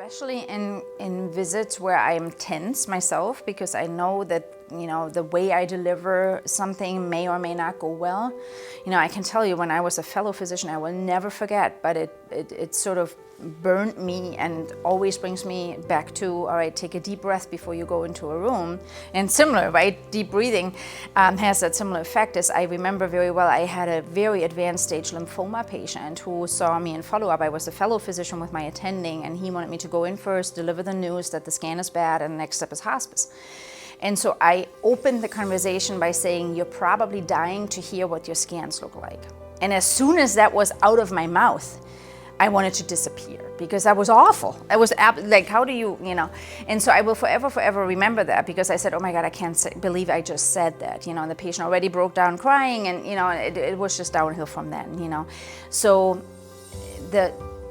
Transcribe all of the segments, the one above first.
Especially in visits where I'm tense myself, because I know that, the way I deliver something may or may not go well. I can tell you, when I was a fellow physician, I will never forget, but it sort of burned me and always brings me back to, all right, take a deep breath before you go into a room. And similar, right, deep breathing has that similar effect. As I remember very well, I had a very advanced stage lymphoma patient who saw me in follow-up. I was a fellow physician with my attending, and he wanted me to go in first, deliver the news that the scan is bad, and the next step is hospice. And so I opened the conversation by saying, you're probably dying to hear what your scans look like. And as soon as that was out of my mouth, I wanted to disappear, because that was awful. I was like, how do you. And so I will forever remember that, because I said, oh my God, I can't believe I just said that. And the patient already broke down crying, and it was just downhill from then. So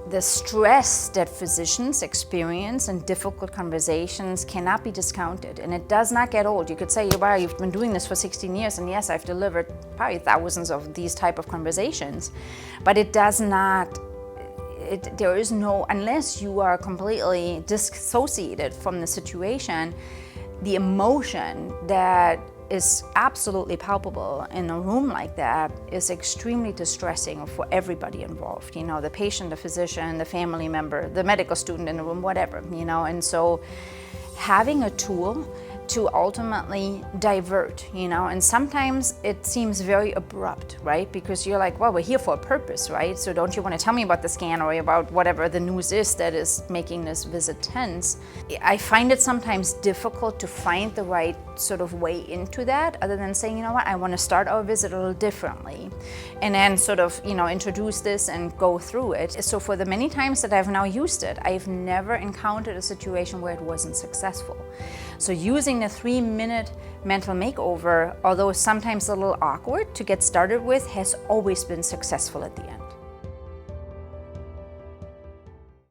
the stress that physicians experience in difficult conversations cannot be discounted, and it does not get old. You could say, wow, you've been doing this for 16 years, and yes, I've delivered probably thousands of these type of conversations, but it does not. There is no, unless you are completely dissociated from the situation, the emotion that is absolutely palpable in a room like that is extremely distressing for everybody involved. The patient, the physician, the family member, the medical student in the room, whatever, And so having a tool to ultimately divert, and sometimes it seems very abrupt, right? Because you're like, well, we're here for a purpose, right? So don't you want to tell me about the scan or about whatever the news is that is making this visit tense? I find it sometimes difficult to find the right sort of way into that, other than saying, I want to start our visit a little differently, and then sort of, introduce this and go through it. So for the many times that I've now used it, I've never encountered a situation where it wasn't successful. So using the 3-minute mental makeover, although sometimes a little awkward to get started with, has always been successful at the end.